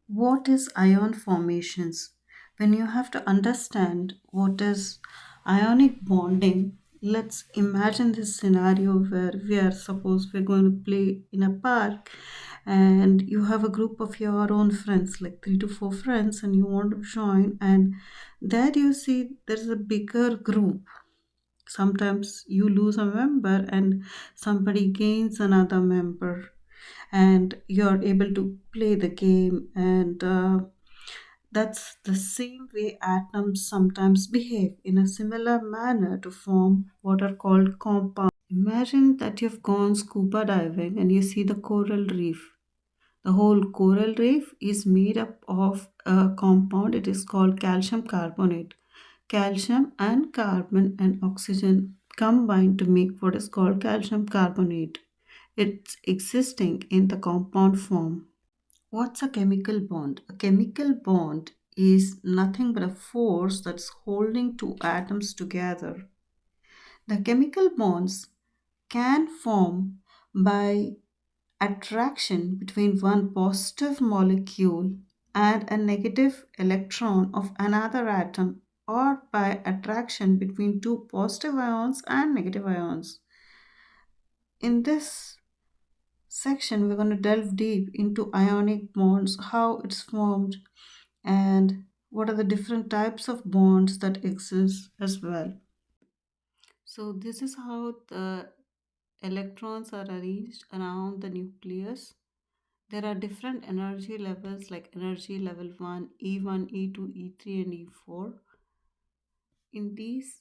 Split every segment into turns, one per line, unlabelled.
What is ion formations? When you have to understand what is ionic bonding, let's imagine this scenario where we are suppose we're going to play in a park and you have a group of your own friends, like three to four friends, and you want to join, and there you see there's a bigger group. Sometimes you lose a member and somebody gains another member, and you're able to play the game. And that's the same way atoms sometimes behave in a similar manner to form what are called compounds. Imagine that you've gone scuba diving and you see the coral reef. The whole coral reef is made up of a compound. It is called calcium carbonate. Calcium and carbon and oxygen combine to make what is called calcium carbonate. It's existing in the compound form. What's a chemical bond? A chemical bond is nothing but a force that's holding two atoms together. The chemical bonds can form by attraction between one positive molecule and a negative electron of another atom, or by attraction between two positive ions and negative ions. In this section, we're going to delve deep into ionic bonds, how it's formed, and what are the different types of bonds that exist as well. So, this is how the electrons are arranged around the nucleus. There are different energy levels like energy level 1, E1, E2, E3, and E4. In these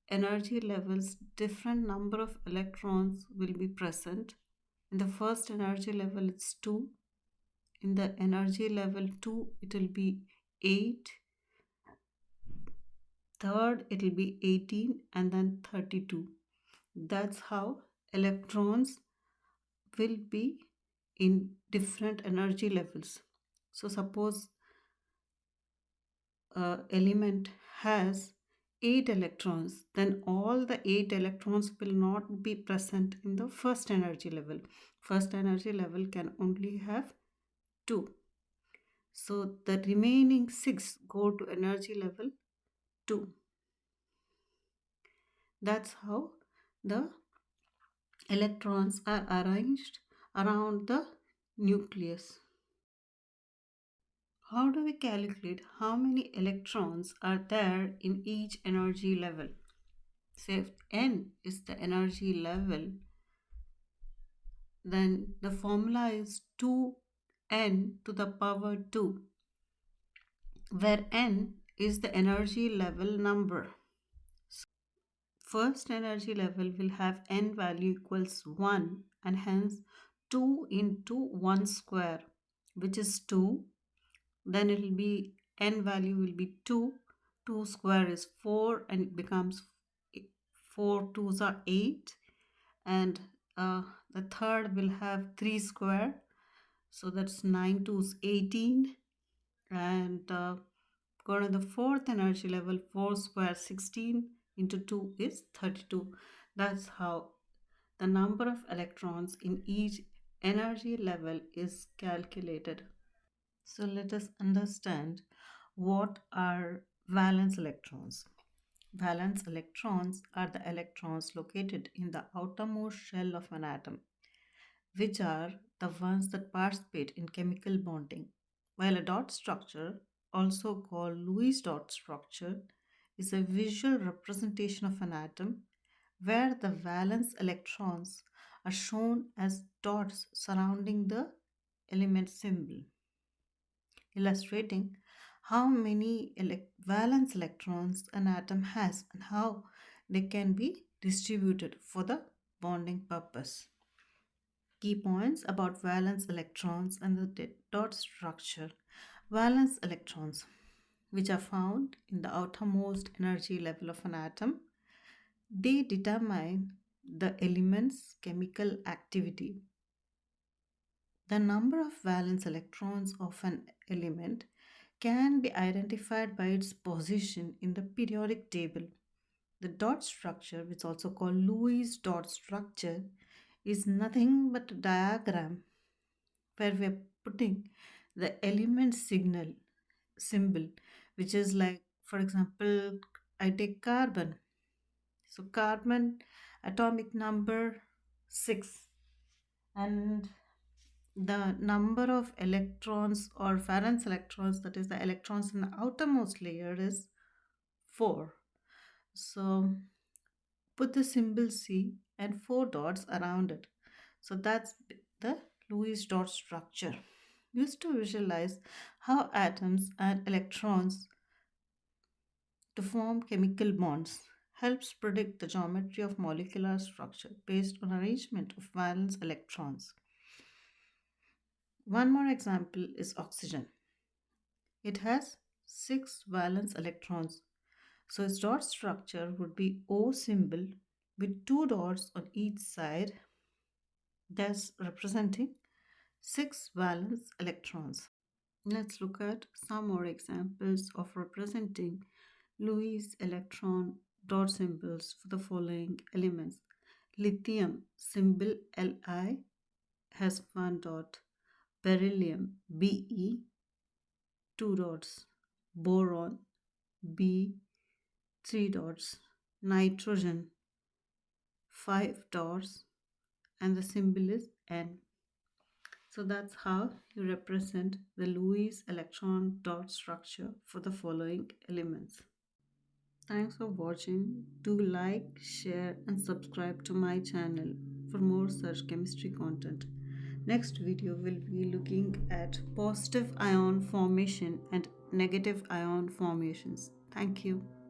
energy levels, different number of electrons will be present. In the first energy level, it's 2. In the energy level 2, it will be 8. Third, it will be 18, and then 32. That's how electrons will be in different energy levels. So, suppose element has 8 electrons, then all the 8 electrons will not be present in the first energy level. First energy level can only have 2. So the remaining 6 go to energy level 2. That's how the electrons are arranged around the nucleus. How do we calculate how many electrons are there in each energy level? So if n is the energy level, then the formula is 2n to the power 2, where n is the energy level number. First energy level will have n value equals 1, and hence 2 into 1 square, which is 2. Then it will be n value will be 2. 2 square is 4, and it becomes 4 twos are 8. And the third will have 3 square, so that's 9 twos 18. And go to the fourth energy level, 4 square 16 into 2 is 32. That's how the number of electrons in each energy level is calculated. So let us understand what are valence electrons. Valence electrons are the electrons located in the outermost shell of an atom, which are the ones that participate in chemical bonding. While a dot structure, also called Lewis dot structure, is a visual representation of an atom where the valence electrons are shown as dots surrounding the element symbol, illustrating how many valence electrons an atom has and how they can be distributed for the bonding purpose. Key points about valence electrons and the dot structure. Valence electrons, which are found in the outermost energy level of an atom, they determine the element's chemical activity. The number of valence electrons of an element can be identified by its position in the periodic table. The dot structure, which is also called Lewis dot structure, is nothing but a diagram where we are putting the element signal symbol, which is like, for example, I take carbon. So carbon atomic number 6, and the number of electrons or valence electrons, that is the electrons in the outermost layer, is 4. So put the symbol C and 4 dots around it. So that's the Lewis dot structure. Used to visualize how atoms and electrons to form chemical bonds, helps predict the geometry of molecular structure based on arrangement of valence electrons. One more example is oxygen. It has 6 valence electrons. So its dot structure would be O symbol with 2 dots on each side, thus representing 6 valence electrons. Let's look at some more examples of representing Lewis electron dot symbols for the following elements. Lithium symbol Li has 1 dot. Beryllium Be 2 dots. Boron B 3 dots. Nitrogen 5 dots, and the symbol is N. So that's how you represent the Lewis electron dot structure for the following elements. Thanks for watching. Do like, share, and subscribe to my channel for more such chemistry content. Next video will be looking at positive ion formation and negative ion formations. Thank you.